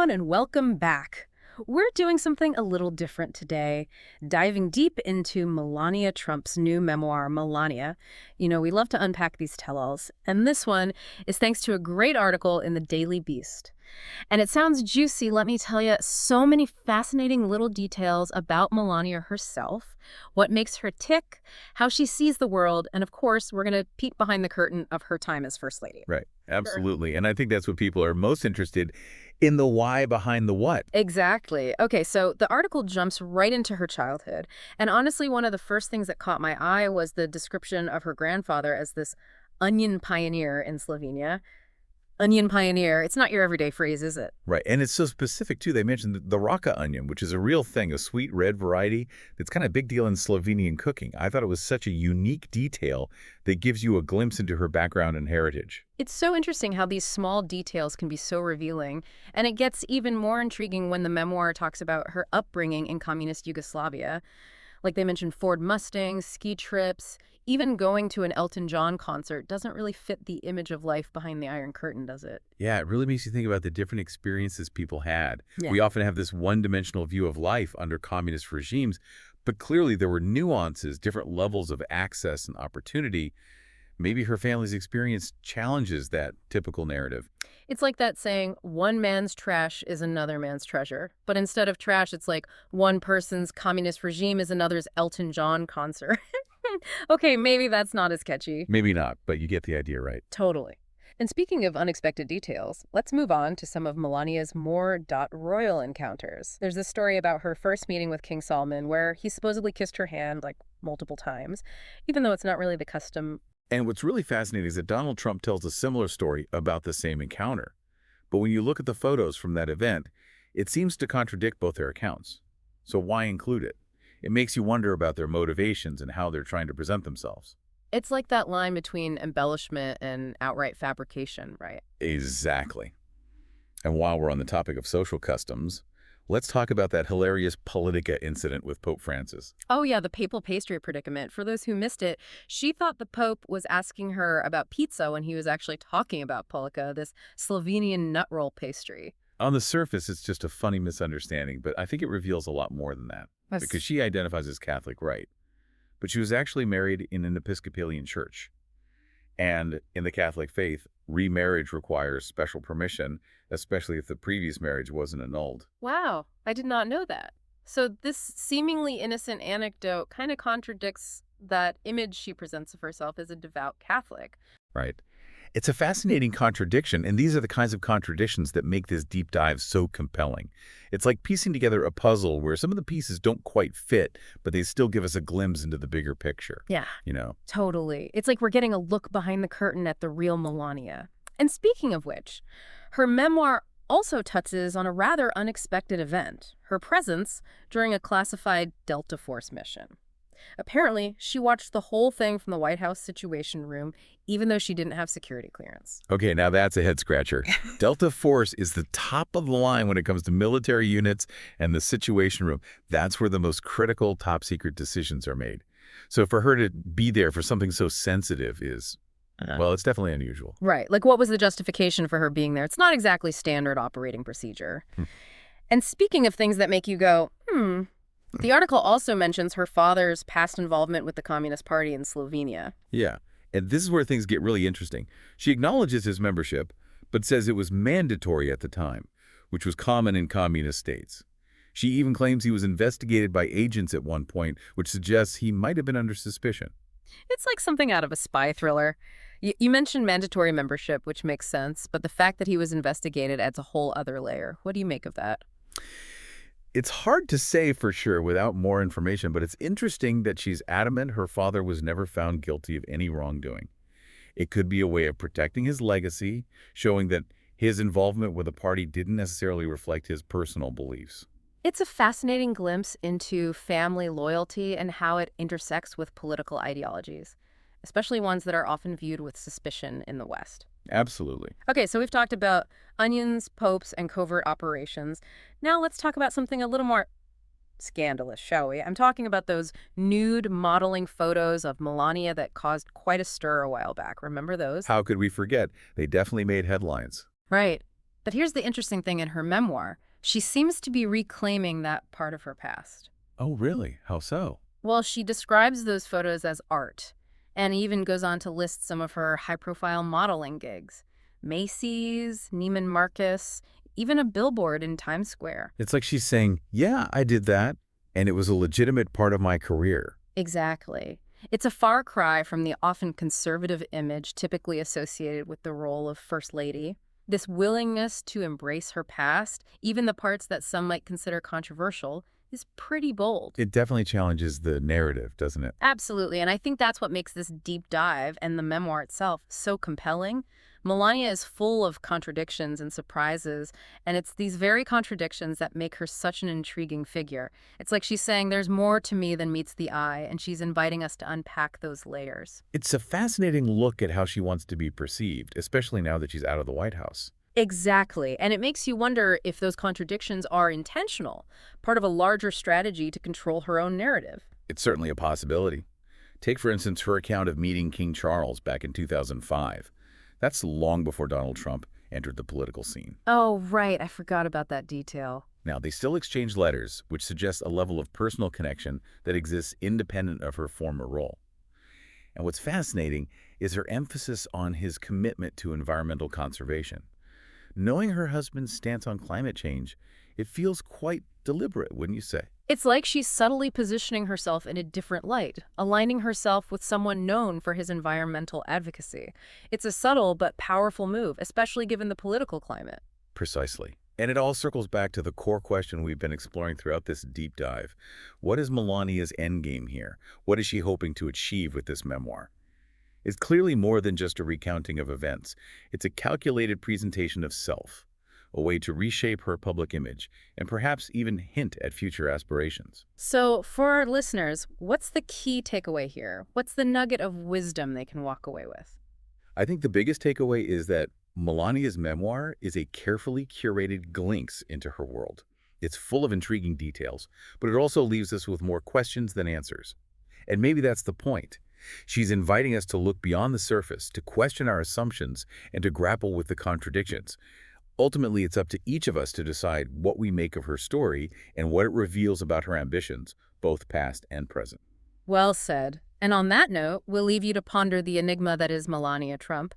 everyone, and welcome back. We're doing something a little different today, diving deep into Melania Trump's new memoir, Melania. We love to unpack these tell-alls, and this one is thanks to a great article in the Daily Beast. And it sounds juicy, let me tell you, so many fascinating little details about Melania herself, what makes her tick, how she sees the world, and of course, we're going to peek behind the curtain of her time as First Lady. Right. Absolutely. And I think that's what people are most interested in, the why behind the what. Exactly. Okay, so the article jumps right into her childhood. And honestly, one of the first things that caught my eye was the description of her grandfather as this onion pioneer in Slovenia. Onion pioneer, it's not your everyday phrase, is it? Right. And it's so specific, too. They mentioned the raka onion, which is a real thing, a sweet red variety that's kind of a big deal in Slovenian cooking. I thought it was such a unique detail that gives you a glimpse into her background and heritage. It's so interesting how these small details can be so revealing, and it gets even more intriguing when the memoir talks about her upbringing in Communist Yugoslavia. Like they mentioned Ford Mustangs, ski trips, even going to an Elton John concert doesn't really fit the image of life behind the Iron Curtain, does it? Yeah, it really makes you think about the different experiences people had. Yeah. We often have this one-dimensional view of life under communist regimes, but clearly there were nuances, different levels of access and opportunity. Maybe her family's experience challenges that typical narrative. It's like that saying, one man's trash is another man's treasure. But instead of trash, it's like one person's communist regime is another's Elton John concert. Okay, maybe that's not as catchy. Maybe not, but you get the idea, right? Totally. And speaking of unexpected details, let's move on to some of Melania's more royal encounters. There's this story about her first meeting with King Salman where he supposedly kissed her hand like multiple times, even though it's not really the custom. And what's really fascinating is that Donald Trump tells a similar story about the same encounter. But when you look at the photos from that event, it seems to contradict both their accounts. So why include it? It makes you wonder about their motivations and how they're trying to present themselves. It's like that line between embellishment and outright fabrication, right? Exactly. And while we're on the topic of social customs, let's talk about that hilarious Politica incident with Pope Francis. Oh yeah, the papal pastry predicament. For those who missed it, she thought the Pope was asking her about pizza when he was actually talking about polica, this Slovenian nut roll pastry. On the surface, it's just a funny misunderstanding, but I think it reveals a lot more than that. Because she identifies as Catholic, right? But she was actually married in an Episcopalian church. And in the Catholic faith, remarriage requires special permission, especially if the previous marriage wasn't annulled. Wow, I did not know that. So this seemingly innocent anecdote kind of contradicts that image she presents of herself as a devout Catholic. Right. It's a fascinating contradiction, and these are the kinds of contradictions that make this deep dive so compelling. It's like piecing together a puzzle where some of the pieces don't quite fit, but they still give us a glimpse into the bigger picture. Yeah, totally. It's like we're getting a look behind the curtain at the real Melania. And speaking of which, her memoir also touches on a rather unexpected event, her presence during a classified Delta Force mission. Apparently, she watched the whole thing from the White House Situation Room, even though she didn't have security clearance. Okay, now that's a head-scratcher. Delta Force is the top of the line when it comes to military units and the Situation Room. That's where the most critical, top-secret decisions are made. So for her to be there for something so sensitive is, well, it's definitely unusual. Right. Like, what was the justification for her being there? It's not exactly standard operating procedure. And speaking of things that make you go, the article also mentions her father's past involvement with the Communist Party in Slovenia. Yeah, and this is where things get really interesting. She acknowledges his membership, but says it was mandatory at the time, which was common in communist states. She even claims he was investigated by agents at one point, which suggests he might have been under suspicion. It's like something out of a spy thriller. You mentioned mandatory membership, which makes sense, but the fact that he was investigated adds a whole other layer. What do you make of that? It's hard to say for sure without more information, but it's interesting that she's adamant her father was never found guilty of any wrongdoing. It could be a way of protecting his legacy, showing that his involvement with the party didn't necessarily reflect his personal beliefs. It's a fascinating glimpse into family loyalty and how it intersects with political ideologies, especially ones that are often viewed with suspicion in the West. Absolutely. Okay, so we've talked about onions, popes, and covert operations. Now let's talk about something a little more scandalous, shall we? I'm talking about those nude modeling photos of Melania that caused quite a stir a while back. Remember those? How could we forget? They definitely made headlines. Right. But here's the interesting thing in her memoir. She seems to be reclaiming that part of her past. Oh, really? How so? Well, she describes those photos as art, and even goes on to list some of her high-profile modeling gigs. Macy's, Neiman Marcus, even a billboard in Times Square. It's like she's saying, yeah, I did that, and it was a legitimate part of my career. Exactly. It's a far cry from the often conservative image typically associated with the role of First Lady. This willingness to embrace her past, even the parts that some might consider controversial, is pretty bold. It definitely challenges the narrative, doesn't it? Absolutely, and I think that's what makes this deep dive and the memoir itself so compelling. Melania is full of contradictions and surprises, and it's these very contradictions that make her such an intriguing figure. It's like she's saying there's more to me than meets the eye, and she's inviting us to unpack those layers. It's a fascinating look at how she wants to be perceived, especially now that she's out of the White House. Exactly, and it makes you wonder if those contradictions are intentional, part of a larger strategy to control her own narrative. It's certainly a possibility. Take, for instance, her account of meeting King Charles back in 2005. That's long before Donald Trump entered the political scene. Oh, right, I forgot about that detail. Now, they still exchange letters, which suggests a level of personal connection that exists independent of her former role. And what's fascinating is her emphasis on his commitment to environmental conservation. Knowing her husband's stance on climate change, it feels quite deliberate, wouldn't you say? It's like she's subtly positioning herself in a different light, aligning herself with someone known for his environmental advocacy. It's a subtle but powerful move, especially given the political climate. Precisely. And it all circles back to the core question we've been exploring throughout this deep dive. What is Melania's endgame here? What is she hoping to achieve with this memoir? It's clearly more than just a recounting of events. It's a calculated presentation of self, a way to reshape her public image, and perhaps even hint at future aspirations. So, for our listeners, what's the key takeaway here? What's the nugget of wisdom they can walk away with? I think the biggest takeaway is that Melania's memoir is a carefully curated glimpse into her world. It's full of intriguing details, but it also leaves us with more questions than answers. And maybe that's the point. She's inviting us to look beyond the surface, to question our assumptions, and to grapple with the contradictions. Ultimately, it's up to each of us to decide what we make of her story and what it reveals about her ambitions, both past and present. Well said. And on that note, we'll leave you to ponder the enigma that is Melania Trump.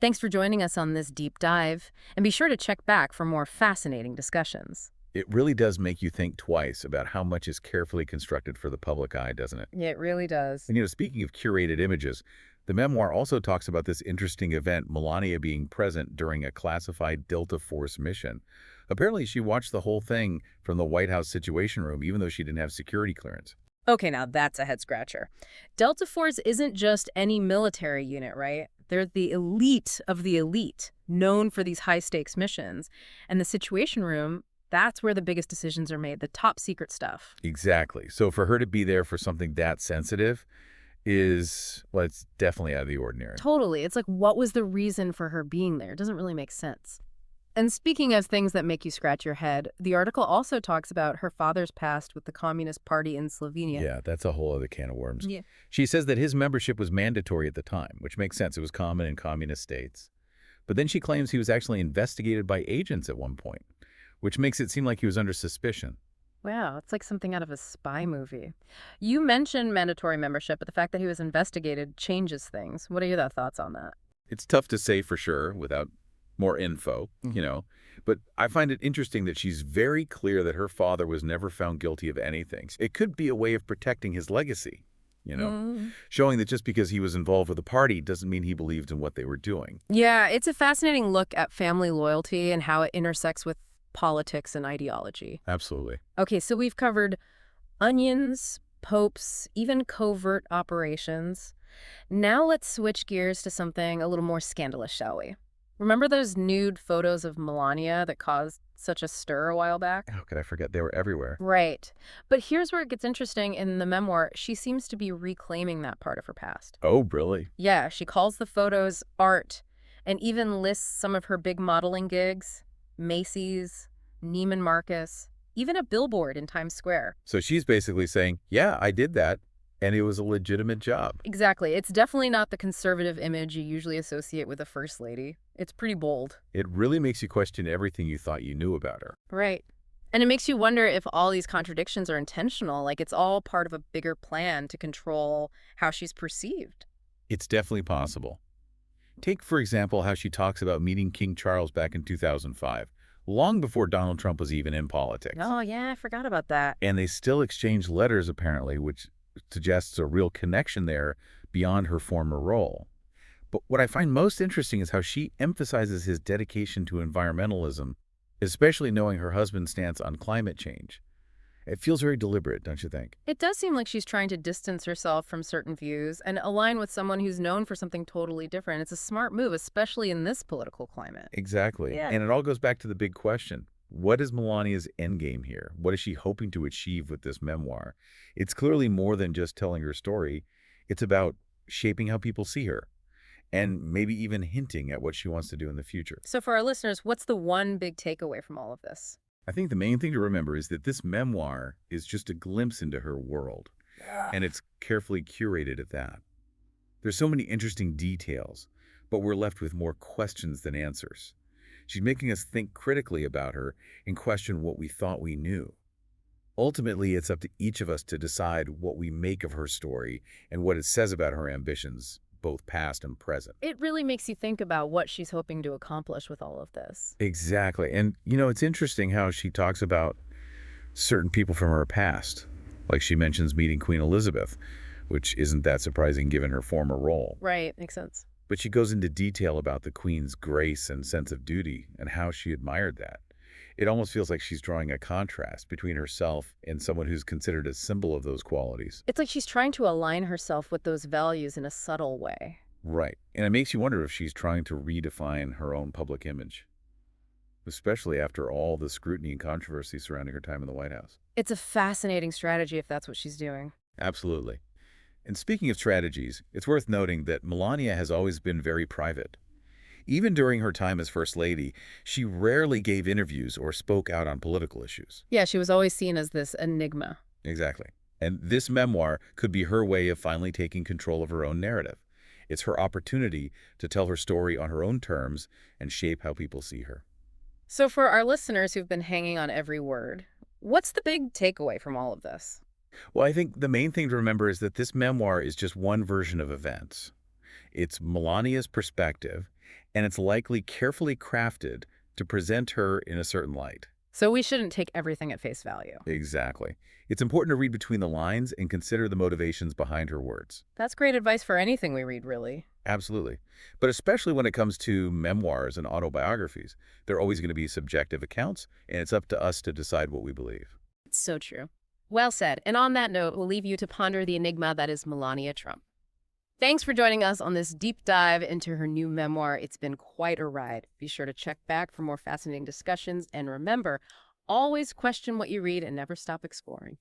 Thanks for joining us on this deep dive, and be sure to check back for more fascinating discussions. It really does make you think twice about how much is carefully constructed for the public eye, doesn't it? It really does. And speaking of curated images, the memoir also talks about this interesting event, Melania being present during a classified Delta Force mission. Apparently, she watched the whole thing from the White House Situation Room, even though she didn't have security clearance. Okay, now that's a head-scratcher. Delta Force isn't just any military unit, right? They're the elite of the elite, known for these high-stakes missions. And the Situation Room, that's where the biggest decisions are made, the top secret stuff. Exactly. So for her to be there for something that sensitive is, well, it's definitely out of the ordinary. Totally. It's like, what was the reason for her being there? It doesn't really make sense. And speaking of things that make you scratch your head, the article also talks about her father's past with the Communist Party in Slovenia. Yeah, that's a whole other can of worms. Yeah. She says that his membership was mandatory at the time, which makes sense. It was common in communist states. But then she claims he was actually investigated by agents at one point, which makes it seem like he was under suspicion. Wow, it's like something out of a spy movie. You mentioned mandatory membership, but the fact that he was investigated changes things. What are your thoughts on that? It's tough to say for sure without more info, But I find it interesting that she's very clear that her father was never found guilty of anything. It could be a way of protecting his legacy, showing that just because he was involved with the party doesn't mean he believed in what they were doing. Yeah, it's a fascinating look at family loyalty and how it intersects with politics and ideology. Absolutely. Okay, so we've covered onions, popes, even covert operations. Now let's switch gears to something a little more scandalous, shall we? Remember those nude photos of Melania that caused such a stir a while back? How could I forget? They were everywhere. Right. But here's where it gets interesting. In the memoir, she seems to be reclaiming that part of her past. Oh, really? Yeah, she calls the photos art and even lists some of her big modeling gigs, Macy's, Neiman Marcus, even a billboard in Times Square. So she's basically saying, yeah, I did that, and it was a legitimate job. Exactly. It's definitely not the conservative image you usually associate with a first lady. It's pretty bold. It really makes you question everything you thought you knew about her. Right. And it makes you wonder if all these contradictions are intentional, like it's all part of a bigger plan to control how she's perceived. It's definitely possible. Take, for example, how she talks about meeting King Charles back in 2005, long before Donald Trump was even in politics. Oh, yeah, I forgot about that. And they still exchange letters, apparently, which suggests a real connection there beyond her former role. But what I find most interesting is how she emphasizes his dedication to environmentalism, especially knowing her husband's stance on climate change. It feels very deliberate, don't you think? It does seem like she's trying to distance herself from certain views and align with someone who's known for something totally different. It's a smart move, especially in this political climate. Exactly. Yeah. And it all goes back to the big question. What is Melania's endgame here? What is she hoping to achieve with this memoir? It's clearly more than just telling her story. It's about shaping how people see her and maybe even hinting at what she wants to do in the future. So for our listeners, what's the one big takeaway from all of this? I think the main thing to remember is that this memoir is just a glimpse into her world, and it's carefully curated at that. There's so many interesting details, but we're left with more questions than answers. She's making us think critically about her and question what we thought we knew. Ultimately, it's up to each of us to decide what we make of her story and what it says about her ambitions, both past and present. It really makes you think about what she's hoping to accomplish with all of this. Exactly. And, it's interesting how she talks about certain people from her past. Like she mentions meeting Queen Elizabeth, which isn't that surprising given her former role. Right, makes sense. But she goes into detail about the Queen's grace and sense of duty and how she admired that. It almost feels like she's drawing a contrast between herself and someone who's considered a symbol of those qualities. It's like she's trying to align herself with those values in a subtle way. Right. And it makes you wonder if she's trying to redefine her own public image, especially after all the scrutiny and controversy surrounding her time in the White House. It's a fascinating strategy if that's what she's doing. Absolutely. And speaking of strategies, it's worth noting that Melania has always been very private. Even during her time as First Lady, she rarely gave interviews or spoke out on political issues. Yeah, she was always seen as this enigma. Exactly. And this memoir could be her way of finally taking control of her own narrative. It's her opportunity to tell her story on her own terms and shape how people see her. So for our listeners who've been hanging on every word, what's the big takeaway from all of this? Well, I think the main thing to remember is that this memoir is just one version of events. It's Melania's perspective, and it's likely carefully crafted to present her in a certain light. So we shouldn't take everything at face value. Exactly. It's important to read between the lines and consider the motivations behind her words. That's great advice for anything we read, really. Absolutely. But especially when it comes to memoirs and autobiographies, they're always going to be subjective accounts, and it's up to us to decide what we believe. It's so true. Well said. And on that note, we'll leave you to ponder the enigma that is Melania Trump. Thanks for joining us on this deep dive into her new memoir. It's been quite a ride. Be sure to check back for more fascinating discussions. And remember, always question what you read and never stop exploring.